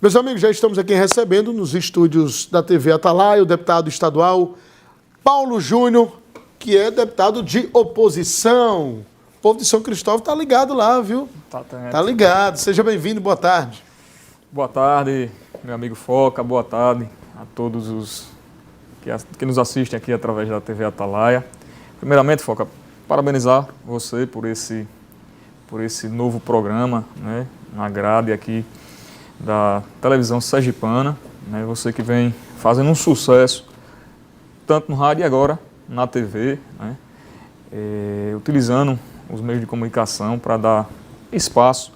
Meus amigos, já estamos aqui recebendo nos estúdios da TV Atalaia o deputado estadual Paulo Júnior, que é deputado de oposição. O povo de São Cristóvão está ligado lá, viu? Tá ligado. Seja bem-vindo, boa tarde. Boa tarde, meu amigo Foca, boa tarde a todos os que nos assistem aqui através da TV Atalaia. Primeiramente, Foca, parabenizar você por esse novo programa, né, na grade aqui da televisão sergipana, né, você que vem fazendo um sucesso, tanto no rádio e agora na TV, né, utilizando os meios de comunicação para dar espaço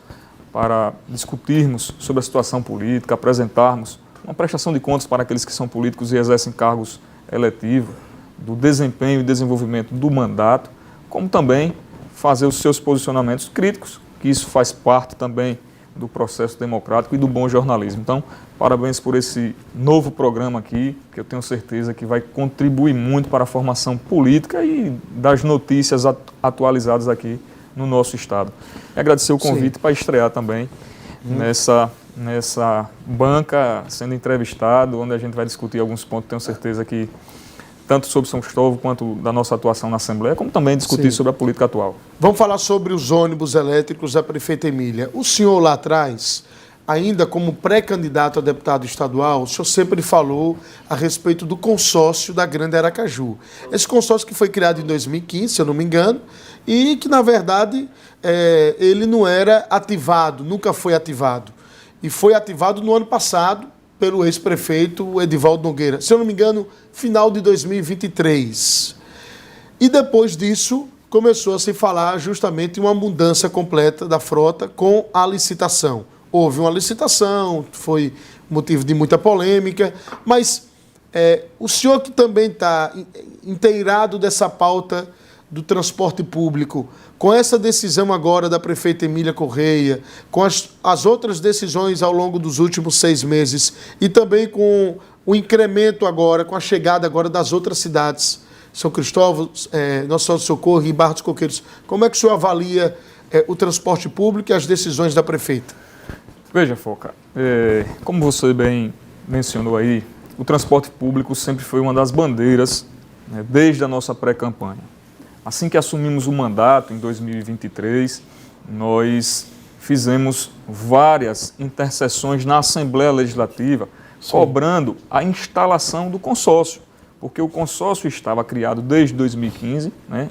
para discutirmos sobre a situação política, apresentarmos uma prestação de contas para aqueles que são políticos e exercem cargos eletivos, do desempenho e desenvolvimento do mandato, como também fazer os seus posicionamentos críticos, que isso faz parte também do processo democrático e do bom jornalismo. Então, parabéns por esse novo programa aqui, que eu tenho certeza que vai contribuir muito para a formação política e das notícias atualizadas aqui no nosso estado. E agradecer o convite para estrear também nessa banca, sendo entrevistado, onde a gente vai discutir alguns pontos, tenho certeza que tanto sobre São Cristóvão quanto da nossa atuação na Assembleia, como também discutir sobre a política atual. Vamos falar sobre os ônibus elétricos da prefeita Emília. O senhor lá atrás, ainda como pré-candidato a deputado estadual, o senhor sempre falou a respeito do consórcio da Grande Aracaju. Esse consórcio que foi criado em 2015, se eu não me engano, e que, na verdade, ele não era ativado, nunca foi ativado. E foi ativado no ano passado, pelo ex-prefeito Edivaldo Nogueira, se eu não me engano, final de 2023. E depois disso, começou a se falar justamente uma mudança completa da frota com a licitação. Houve uma licitação, foi motivo de muita polêmica, mas o senhor que também está inteirado dessa pauta do transporte público, com essa decisão agora da prefeita Emília Correia, com as outras decisões ao longo dos últimos 6 meses e também com o incremento agora, com a chegada agora das outras cidades, São Cristóvão, Nossa Senhora do Socorro e Barra dos Coqueiros, como é que o senhor avalia o transporte público e as decisões da prefeita? Veja, Foca, como você bem mencionou aí, o transporte público sempre foi uma das bandeiras, né, desde a nossa pré-campanha. Assim que assumimos o mandato, em 2023, nós fizemos várias intercessões na Assembleia Legislativa, cobrando a instalação do consórcio, porque o consórcio estava criado desde 2015, né,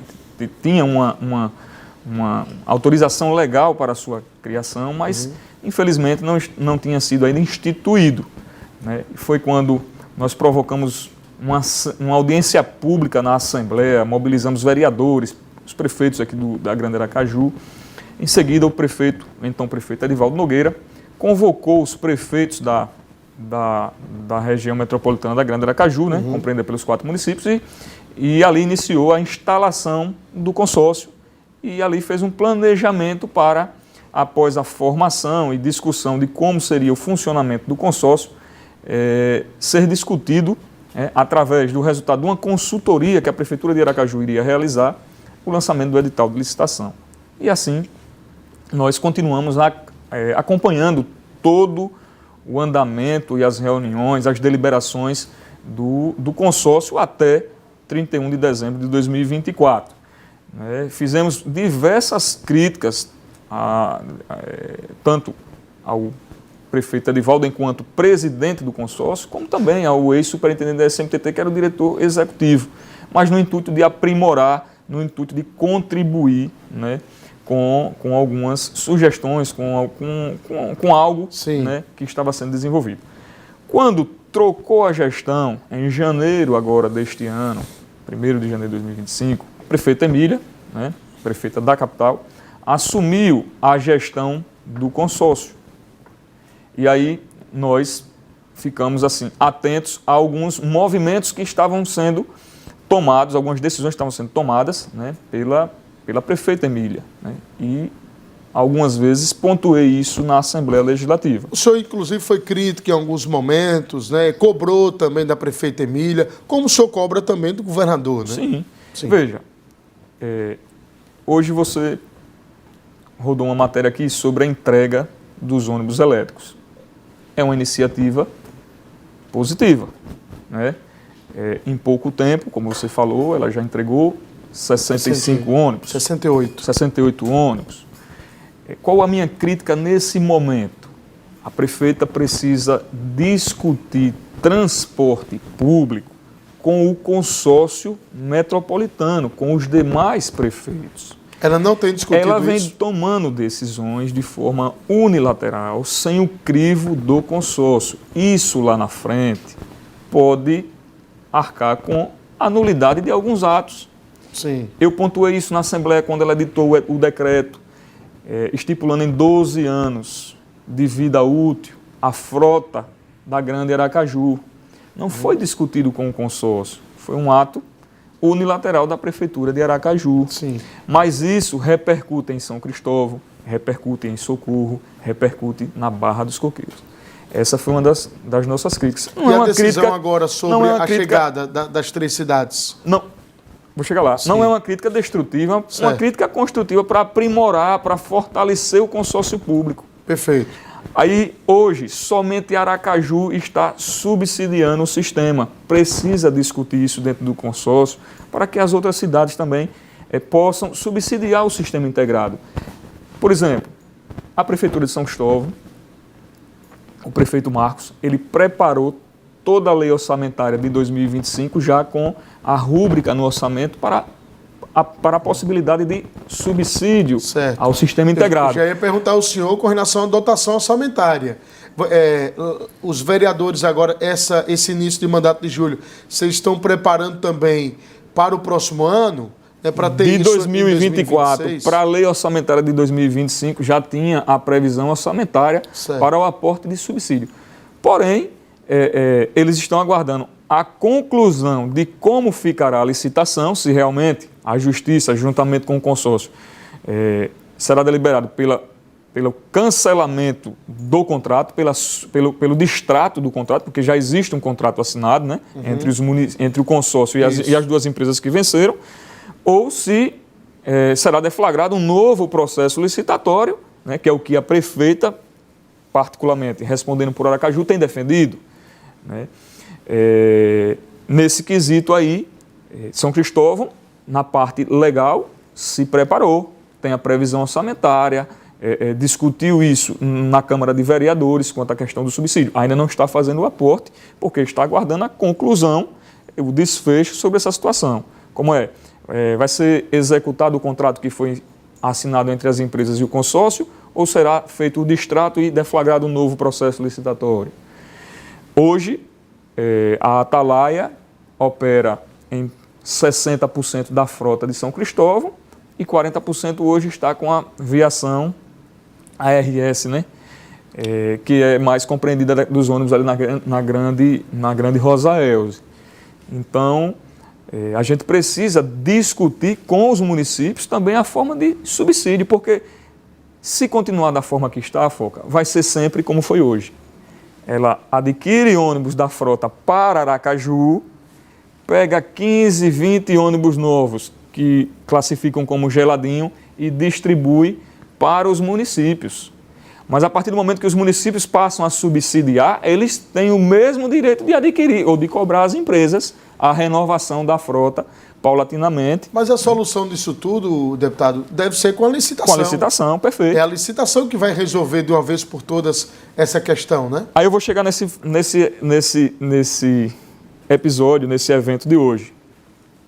tinha uma autorização legal para a sua criação, mas infelizmente não tinha sido ainda instituído, né. Foi quando nós provocamos uma audiência pública na Assembleia, mobilizamos vereadores, os prefeitos aqui da Grande Aracaju. Em seguida, o então prefeito Edivaldo Nogueira, convocou os prefeitos da região metropolitana da Grande Aracaju, né, compreendida pelos 4 municípios, e ali iniciou a instalação do consórcio e ali fez um planejamento para, após a formação e discussão de como seria o funcionamento do consórcio, ser discutido através do resultado de uma consultoria que a Prefeitura de Aracaju iria realizar, o lançamento do edital de licitação. E assim, nós continuamos acompanhando todo o andamento e as reuniões, as deliberações do consórcio até 31 de dezembro de 2024. Fizemos diversas críticas, tanto ao prefeito Edivaldo enquanto presidente do consórcio, como também ao ex-superintendente da SMTT, que era o diretor executivo, mas no intuito de aprimorar, no intuito de contribuir, né, com algumas sugestões, com algo, né, que estava sendo desenvolvido. Quando trocou a gestão, em janeiro agora deste ano, 1º de janeiro de 2025, a prefeita Emília, né, prefeita da capital, assumiu a gestão do consórcio. E aí nós ficamos assim, atentos a alguns movimentos que estavam sendo tomados, algumas decisões que estavam sendo tomadas, né, pela prefeita Emília, né, e algumas vezes pontuei isso na Assembleia Legislativa. O senhor, inclusive, foi crítico em alguns momentos, né, cobrou também da prefeita Emília, como o senhor cobra também do governador, né? Sim. Veja, hoje você rodou uma matéria aqui sobre a entrega dos ônibus elétricos. é uma iniciativa positiva, né? Em pouco tempo, como você falou, ela já entregou 65 ônibus. 68 ônibus. Qual a minha crítica nesse momento? A prefeita precisa discutir transporte público com o consórcio metropolitano, com os demais prefeitos. Ela não tem discutido Ela vem isso? tomando decisões de forma unilateral, sem o crivo do consórcio. Isso lá na frente pode arcar com a nulidade de alguns atos. Sim. Eu pontuei isso na Assembleia quando ela editou o decreto, estipulando em 12 anos de vida útil a frota da Grande Aracaju. Não foi discutido com o consórcio, foi um ato unilateral da Prefeitura de Aracaju. Sim. Mas isso repercute em São Cristóvão, repercute em Socorro, repercute na Barra dos Coqueiros. Essa foi uma das nossas críticas. Não a decisão agora sobre a chegada das 3 cidades? Não, vou chegar lá. Sim. Não é uma crítica destrutiva, uma crítica construtiva para aprimorar, para fortalecer o consórcio público. Perfeito. Aí, hoje, somente Aracaju está subsidiando o sistema. Precisa discutir isso dentro do consórcio para que as outras cidades também possam subsidiar o sistema integrado. Por exemplo, a Prefeitura de São Cristóvão, o prefeito Marcos, ele preparou toda a lei orçamentária de 2025 já com a rúbrica no orçamento para a possibilidade de subsídio ao sistema integrado. Eu já ia perguntar ao senhor com relação à dotação orçamentária. Os vereadores agora, esse início de mandato de julho, vocês estão preparando também para o próximo ano? Para ter de isso 2024 para a lei orçamentária de 2025 já tinha a previsão orçamentária para o aporte de subsídio. Porém, eles estão aguardando a conclusão de como ficará a licitação, se realmente a Justiça, juntamente com o consórcio, será deliberado pelo cancelamento do contrato, pelo distrato do contrato, porque já existe um contrato assinado, né, entre o consórcio e as duas empresas que venceram, ou se será deflagrado um novo processo licitatório, né, que é o que a prefeita, particularmente respondendo por Aracaju, tem defendido, né? Nesse quesito aí, São Cristóvão, na parte legal, se preparou, tem a previsão orçamentária, discutiu isso na Câmara de Vereadores quanto à questão do subsídio. Ainda não está fazendo o aporte, porque está aguardando a conclusão, o desfecho sobre essa situação. Como vai ser executado o contrato que foi assinado entre as empresas e o consórcio, ou será feito o distrato e deflagrado um novo processo licitatório? Hoje, a Atalaia opera em 60% da frota de São Cristóvão e 40% hoje está com a viação ARS, né? Que é mais compreendida dos ônibus ali na grande Rosa Elze. Então, a gente precisa discutir com os municípios também a forma de subsídio, porque se continuar da forma que está, Foca, vai ser sempre como foi hoje. Ela adquire ônibus da frota para Aracaju, pega 15, 20 ônibus novos que classificam como geladinho e distribui para os municípios. Mas a partir do momento que os municípios passam a subsidiar, eles têm o mesmo direito de adquirir ou de cobrar às empresas a renovação da frota paulatinamente. Mas a solução disso tudo, deputado, deve ser com a licitação. Com a licitação, perfeito. É a licitação que vai resolver de uma vez por todas essa questão, né? Aí eu vou chegar nesse episódio, nesse evento de hoje.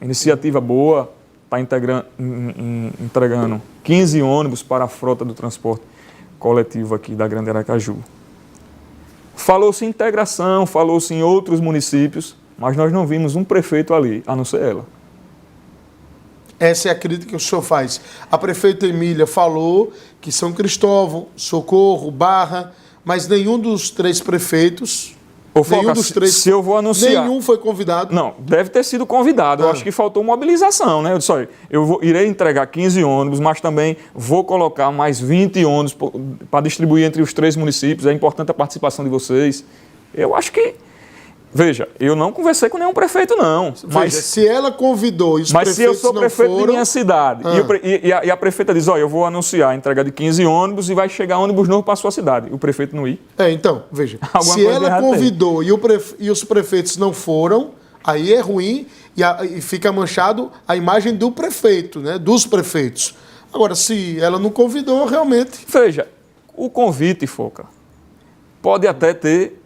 Iniciativa boa, está entregando 15 ônibus para a frota do transporte coletivo aqui da Grande Aracaju. Falou-se em integração, falou-se em outros municípios, mas nós não vimos um prefeito ali, a não ser ela. Essa é a crítica que o senhor faz. A prefeita Emília falou que São Cristóvão, Socorro, Barra, mas nenhum dos 3 prefeitos... Foca, se eu vou anunciar... Nenhum foi convidado? Não, deve ter sido convidado. Eu acho que faltou mobilização, né? Eu disse, olha, irei entregar 15 ônibus, mas também vou colocar mais 20 ônibus para distribuir entre os 3 municípios. É importante a participação de vocês. Eu acho que Veja, eu não conversei com nenhum prefeito, não. Mas Veja, se ela convidou e os Mas se eu sou prefeito foram... de minha cidade e a prefeita diz, eu vou anunciar a entrega de 15 ônibus e vai chegar ônibus novo para a sua cidade, o prefeito não ir. Então, veja, se ela convidou e os prefeitos não foram, aí é ruim e fica manchado a imagem do prefeito, né, dos prefeitos. Agora, se ela não convidou, realmente... Veja, o convite, Foca, pode até ter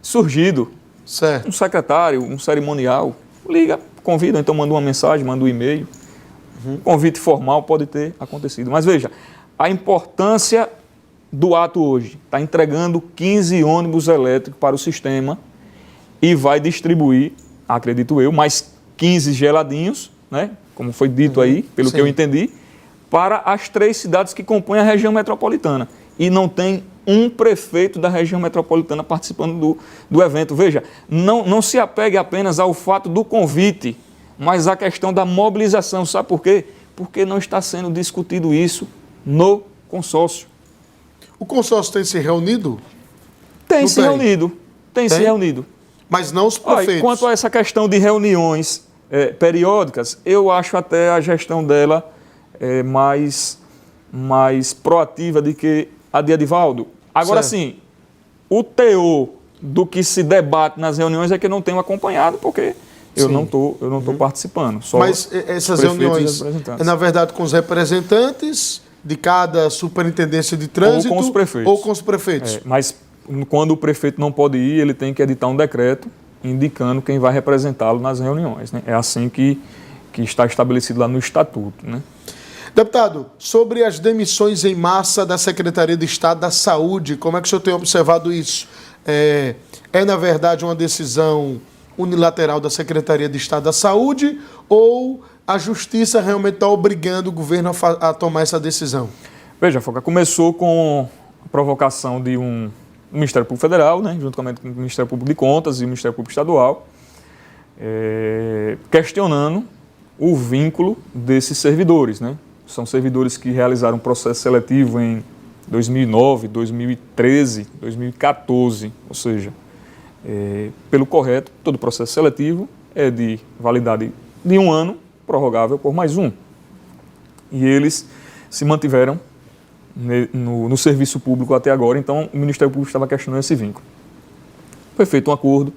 surgido. Certo. Um secretário, um cerimonial, liga, convida, então manda uma mensagem, manda um e-mail. Convite formal pode ter acontecido. Mas veja, a importância do ato hoje, está entregando 15 ônibus elétricos para o sistema e vai distribuir, acredito eu, mais 15 geladinhos, né, como foi dito aí, pelo que eu entendi, para as 3 cidades que compõem a região metropolitana. E não tem um prefeito da região metropolitana participando do evento. Veja, não se apegue apenas ao fato do convite, mas à questão da mobilização. Sabe por quê? Porque não está sendo discutido isso no consórcio. O consórcio tem se reunido? Tem se reunido. Mas não os prefeitos. Quanto a essa questão de reuniões periódicas, eu acho até a gestão dela mais proativa do que a de Edivaldo. Agora sim, o teor do que se debate nas reuniões é que eu não tenho acompanhado, porque eu não tô participando. Mas essas reuniões na verdade, com os representantes de cada superintendência de trânsito ou com os prefeitos? Mas quando o prefeito não pode ir, ele tem que editar um decreto indicando quem vai representá-lo nas reuniões, né? É assim que está estabelecido lá no Estatuto, né? Deputado, sobre as demissões em massa da Secretaria de Estado da Saúde, como é que o senhor tem observado isso? Na verdade, uma decisão unilateral da Secretaria de Estado da Saúde ou a Justiça realmente está obrigando o governo a tomar essa decisão? Veja, Foca, começou com a provocação de um Ministério Público Federal, né, juntamente com o Ministério Público de Contas e o Ministério Público Estadual, questionando o vínculo desses servidores, né? São servidores que realizaram processo seletivo em 2009, 2013, 2014, ou seja, pelo correto, todo processo seletivo é de validade de 1 ano, prorrogável por mais 1. E eles se mantiveram no serviço público até agora, então o Ministério Público estava questionando esse vínculo. Foi feito um acordo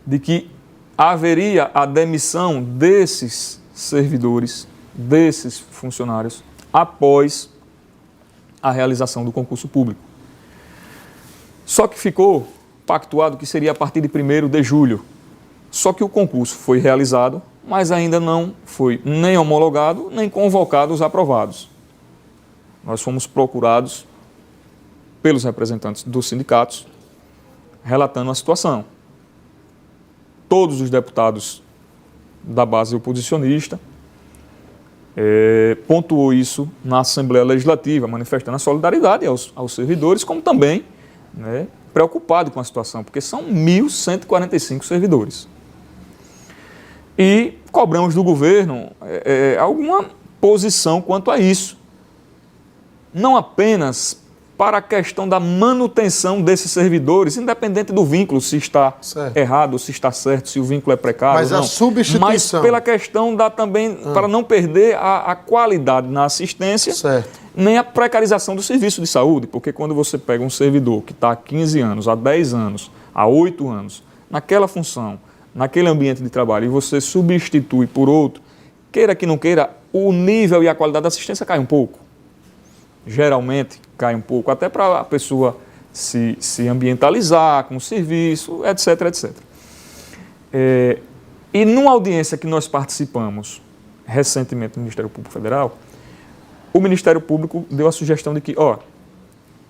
de que haveria a demissão desses servidores, desses funcionários, após a realização do concurso público. Só que ficou pactuado que seria a partir de 1º de julho. Só que o concurso foi realizado, mas ainda não foi nem homologado, nem convocado os aprovados. Nós fomos procurados pelos representantes dos sindicatos, relatando a situação. Todos os deputados da base oposicionista pontuou isso na Assembleia Legislativa, manifestando a solidariedade aos servidores, como também, né, preocupado com a situação, porque são 1.145 servidores. E cobramos do governo alguma posição quanto a isso. Não apenas para a questão da manutenção desses servidores, independente do vínculo, se está errado, se está certo, se o vínculo é precário mas ou não. A substituição. Mas pela questão também, para não perder a qualidade na assistência, nem a precarização do serviço de saúde, porque quando você pega um servidor que está há 15 anos, há 10 anos, há 8 anos, naquela função, naquele ambiente de trabalho, e você substitui por outro, queira que não queira, o nível e a qualidade da assistência cai um pouco. Geralmente cai um pouco, até para a pessoa se ambientalizar com o serviço, etc, etc. E numa audiência que nós participamos recentemente no Ministério Público Federal, o Ministério Público deu a sugestão de que,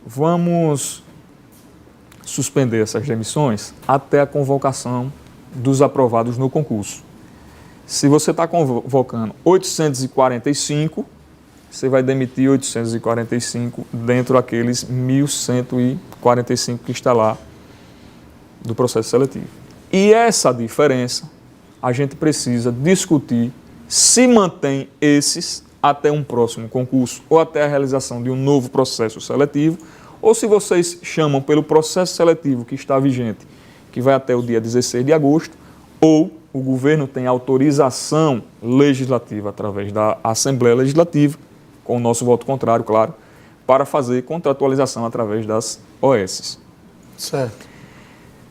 vamos suspender essas demissões até a convocação dos aprovados no concurso. Se você está convocando 845, você vai demitir 845 dentro daqueles 1.145 que está lá do processo seletivo. E essa diferença a gente precisa discutir se mantém esses até um próximo concurso ou até a realização de um novo processo seletivo, ou se vocês chamam pelo processo seletivo que está vigente que vai até o dia 16 de agosto, ou o governo tem autorização legislativa através da Assembleia Legislativa, com o nosso voto contrário, claro, para fazer contratualização através das OS. Certo.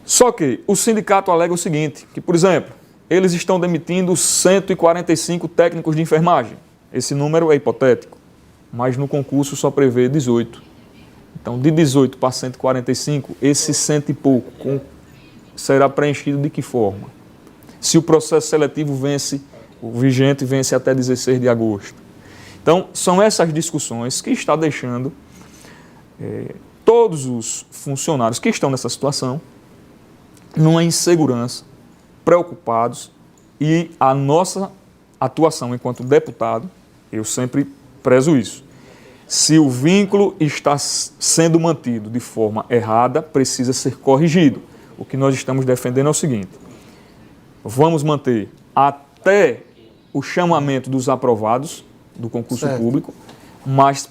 Só que o sindicato alega o seguinte, que, por exemplo, eles estão demitindo 145 técnicos de enfermagem. Esse número é hipotético, mas no concurso só prevê 18. Então, de 18 para 145, esse 100 e pouco será preenchido de que forma? Se o processo seletivo vence, o vigente vence até 16 de agosto. Então, são essas discussões que está deixando todos os funcionários que estão nessa situação numa insegurança, preocupados, e a nossa atuação enquanto deputado, eu sempre prezo isso. Se o vínculo está sendo mantido de forma errada, precisa ser corrigido. O que nós estamos defendendo é o seguinte: vamos manter até o chamamento dos aprovados do concurso público, mas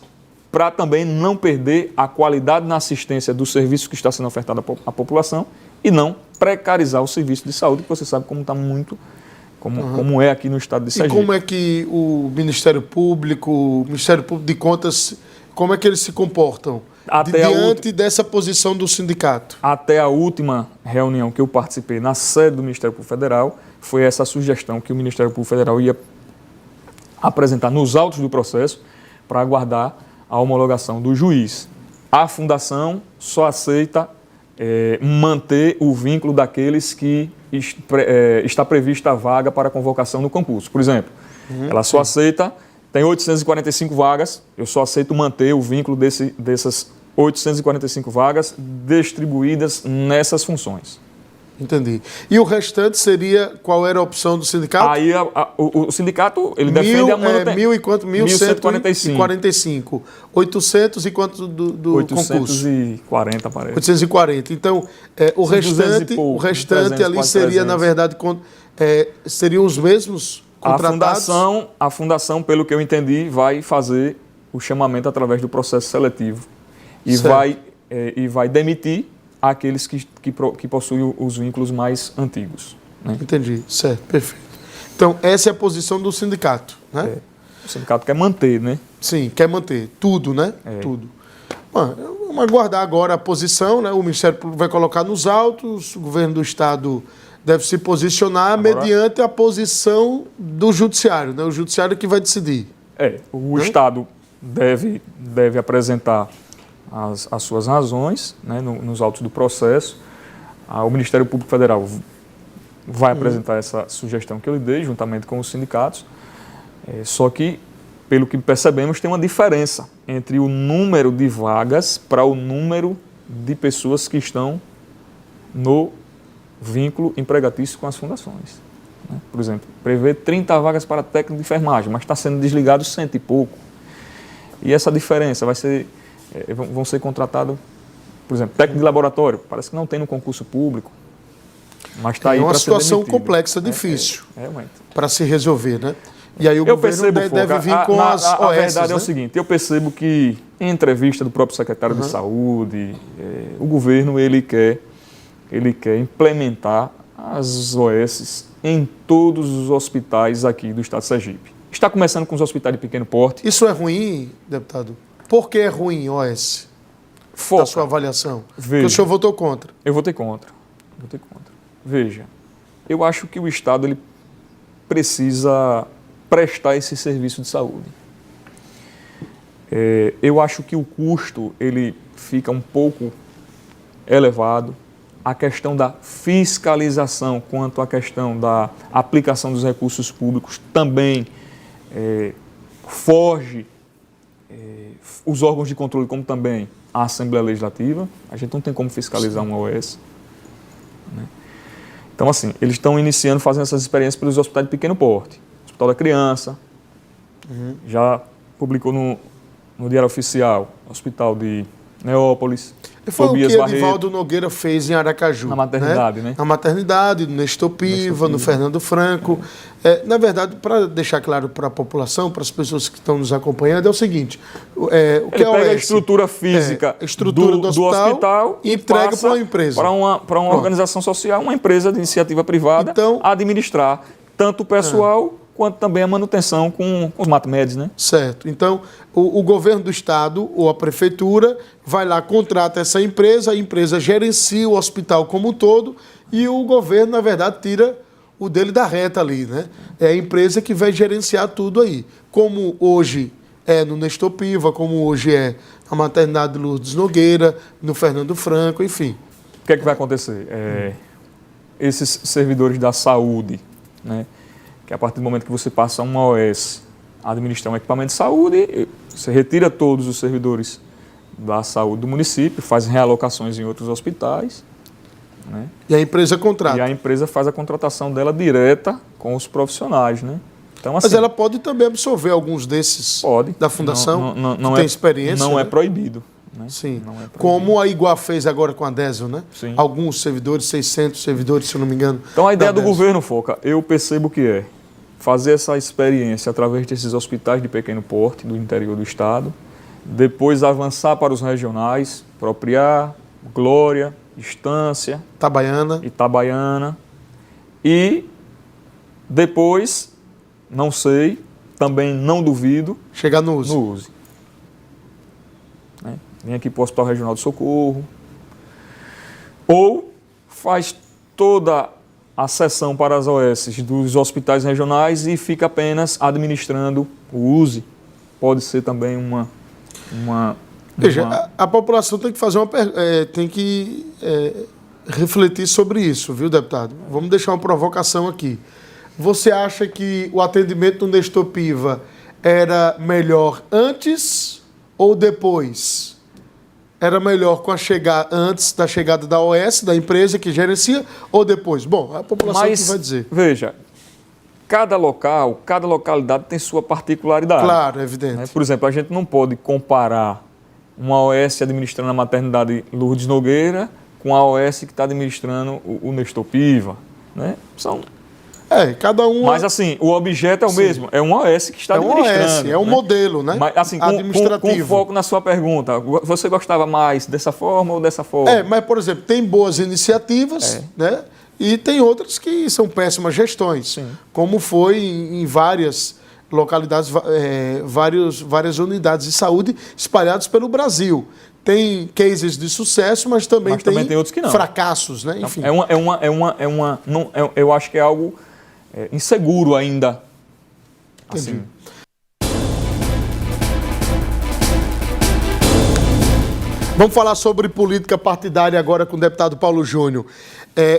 para também não perder a qualidade na assistência do serviço que está sendo ofertado à população e não precarizar o serviço de saúde, que você sabe como está muito, como é aqui no estado de Sergipe. E como é que o Ministério Público de Contas, como é que eles se comportam diante dessa posição do sindicato? Até a última reunião que eu participei na sede do Ministério Público Federal, foi essa sugestão que o Ministério Público Federal ia apresentar nos autos do processo para aguardar a homologação do juiz. A fundação só aceita manter o vínculo daqueles que está prevista a vaga para convocação no concurso. Por exemplo, ela só aceita, tem 845 vagas, eu só aceito manter o vínculo dessas 845 vagas distribuídas nessas funções. Entendi. E o restante seria, qual era a opção do sindicato? Aí o sindicato, ele defende a manutenção. Mil e quanto? 1.145. 800 e quanto do 840, parece. 840. Então, o restante ali seria, 300. Na verdade, seriam os mesmos contratados? A fundação, pelo que eu entendi, vai fazer o chamamento através do processo seletivo. E vai demitir aqueles que possuem os vínculos mais antigos. Né? Entendi, certo, perfeito. Então, essa é a posição do sindicato, né? O sindicato quer manter, né? Sim, quer manter tudo, né? Tudo. Bom, vamos aguardar agora a posição, né? O Ministério Público vai colocar nos autos, o governo do Estado deve se posicionar mediante a posição do Judiciário, né? O Judiciário que vai decidir. O Estado deve apresentar as suas razões, né, nos autos do processo. O Ministério Público Federal vai apresentar essa sugestão que eu lhe dei, juntamente com os sindicatos. Só que, pelo que percebemos, tem uma diferença entre o número de vagas para o número de pessoas que estão no vínculo empregatício com as fundações. Né? Por exemplo, prevê 30 vagas para técnico de enfermagem, mas está sendo desligado 100 e pouco. E essa diferença vão ser contratados, por exemplo, técnico de laboratório, parece que não tem no concurso público, mas está aí para ser demitido. É uma situação complexa, difícil, realmente, para se resolver, né? E aí o governo deve vir com as OS, a verdade é o seguinte, eu percebo que, em entrevista do próprio secretário de Saúde, o governo ele quer implementar as OS em todos os hospitais aqui do estado de Sergipe. Está começando com os hospitais de pequeno porte. Isso é ruim, deputado? Por que é ruim, OS? Da sua avaliação? Porque o senhor votou contra. Eu votei contra. Veja, eu acho que o Estado ele precisa prestar esse serviço de saúde. Eu acho que o custo ele fica um pouco elevado. A questão da fiscalização quanto à questão da aplicação dos recursos públicos também foge os órgãos de controle, como também a Assembleia Legislativa. A gente não tem como fiscalizar uma OS. Né? Então, assim, eles estão iniciando, fazendo essas experiências pelos hospitais de pequeno porte. Hospital da Criança, já publicou no Diário Oficial, Hospital de Neópolis, Foi o que Tobias Barreto. Edivaldo Nogueira fez em Aracaju. Na maternidade, né? Na maternidade, no Nestor Piva, no Fernando Franco. Na verdade, para deixar claro para a população, para as pessoas que estão nos acompanhando, é o seguinte: o que Ele é pega a OS? estrutura física A estrutura do hospital e entrega passa para uma empresa. Para uma organização social, uma empresa de iniciativa privada, Então, administrar tanto o pessoal quanto também a manutenção com os matmédios, né? Certo. Então, o governo do estado ou a prefeitura vai lá, contrata essa empresa, a empresa gerencia o hospital como um todo e o governo, na verdade, tira o dele da reta ali, né? É a empresa que vai gerenciar tudo aí. Como hoje é no Nestor Piva, como hoje é na maternidade Lourdes Nogueira, no Fernando Franco, enfim. O que é que vai acontecer? Esses servidores da saúde, né? Que a partir do momento que você passa uma OS a administrar um equipamento de saúde, você retira todos os servidores da saúde do município, faz realocações em outros hospitais, né? E a empresa contrata. E a empresa faz a contratação dela direta com os profissionais, né? Então, assim, Mas ela pode também absorver alguns desses pode. da fundação, Não que tem experiência. Não né? é proibido. Né? Sim, não é proibido. como a Iguá fez agora com a Desel, né? Sim. Alguns servidores, 600 servidores, se eu não me engano. Então a ideia do Desel. governo, Foca, eu percebo que é fazer essa experiência através desses hospitais de pequeno porte do interior do estado, depois avançar para os regionais, Propriá, Glória, Estância, Itabaiana, e depois, não sei, também não duvido, chegar no uso. no USE. Né? Vem aqui para o Hospital Regional do Socorro, ou faz toda a seção para as OS dos hospitais regionais e fica apenas administrando o USE. Pode ser também Veja, a população tem que fazer refletir sobre isso, viu, deputado? Vamos deixar uma provocação aqui. Você acha que o atendimento no Nestor Piva era melhor antes ou depois? Era melhor antes da chegada da OS, da empresa que gerencia, ou depois? Bom, a população que vai dizer. Veja, cada local, cada localidade tem sua particularidade. Claro, é evidente. Né? Por exemplo, a gente não pode comparar uma OS administrando a maternidade Lourdes Nogueira com a OS que está administrando o Nestor Piva. Né? São... cada um... Mas assim, o objeto é o mesmo. É uma OS que está administrando. É um modelo, né? Mas, assim, com foco na sua pergunta, você gostava mais dessa forma ou dessa forma? Mas, por exemplo, tem boas iniciativas, né? E tem outras que são péssimas gestões. Sim. Como foi em várias localidades, várias unidades de saúde espalhadas pelo Brasil. Tem cases de sucesso, mas também tem outros que não. Fracassos, né? Enfim. Eu acho que é algo inseguro ainda. Entendi. Assim. Vamos falar sobre política partidária agora com o deputado Paulo Júnior.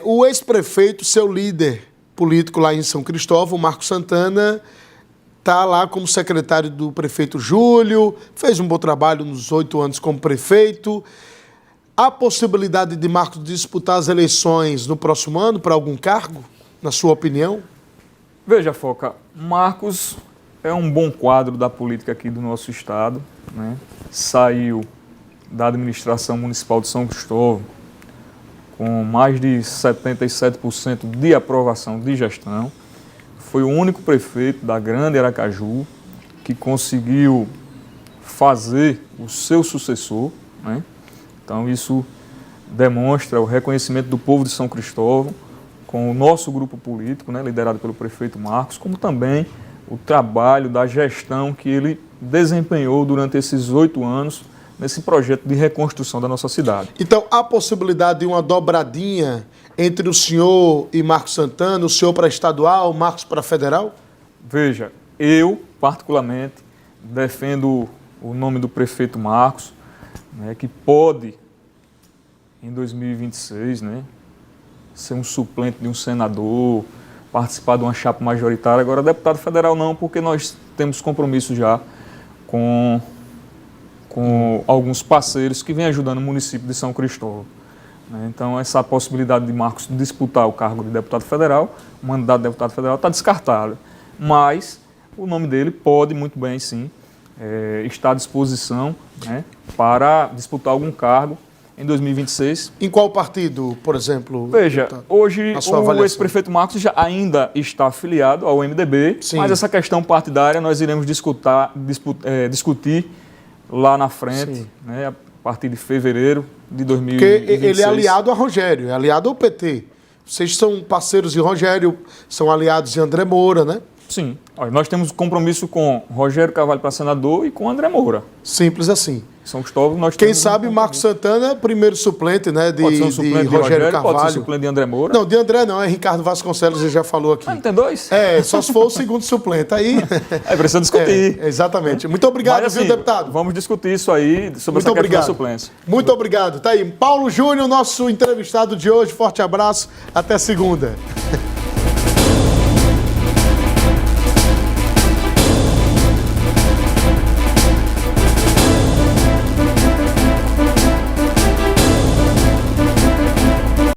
O ex-prefeito, seu líder político lá em São Cristóvão, Marcos Santana, está lá como secretário do prefeito Júlio, fez um bom trabalho nos 8 anos como prefeito. Há possibilidade de Marcos disputar as eleições no próximo ano para algum cargo, na sua opinião? Veja, Foca, Marcos é um bom quadro da política aqui do nosso estado, né? Saiu da administração municipal de São Cristóvão com mais de 77% de aprovação de gestão. Foi o único prefeito da Grande Aracaju que conseguiu fazer o seu sucessor, né? Então isso demonstra o reconhecimento do povo de São Cristóvão com o nosso grupo político, né, liderado pelo prefeito Marcos, como também o trabalho da gestão que ele desempenhou durante esses 8 anos nesse projeto de reconstrução da nossa cidade. Então, há possibilidade de uma dobradinha entre o senhor e Marcos Santana, o senhor para estadual, Marcos para federal? Veja, eu, particularmente, defendo o nome do prefeito Marcos, né, que pode, em 2026, né, ser um suplente de um senador, participar de uma chapa majoritária. Agora, deputado federal não, porque nós temos compromisso já com alguns parceiros que vêm ajudando o município de São Cristóvão. Então, essa possibilidade de Marcos disputar o cargo de deputado federal, o mandato de deputado federal, está descartado. Mas o nome dele pode muito bem, sim, está à disposição, né, para disputar algum cargo em 2026. Em qual partido, por exemplo? Veja, deputado? hoje A sua o avaliação. ex-prefeito Marcos ainda está afiliado ao MDB, Sim. mas essa questão partidária nós iremos discutir lá na frente, Sim. né, a partir de fevereiro de 2026. Porque ele é aliado a Rogério, é aliado ao PT. Vocês são parceiros de Rogério, são aliados de André Moura, né? Sim. Olha, nós temos compromisso com Rogério Carvalho para senador e com André Moura. Simples assim. São Cristóvão, nós Quem temos um sabe Marcos Santana é o primeiro suplente, né, Pode ser um de suplente de Rogério Carvalho. pode ser suplente de André Moura. Não, de André não, é Ricardo Vasconcelos, ele já falou aqui. Ah, não tem dois? É, só se for o segundo suplente. Aí. Precisa discutir. Exatamente. Muito obrigado, Mas, viu, assim, deputado? Vamos discutir isso aí, sobre Muito essa questão da obrigado. suplência. Muito obrigado. Tá aí. Paulo Júnior, nosso entrevistado de hoje. Forte abraço. Até segunda.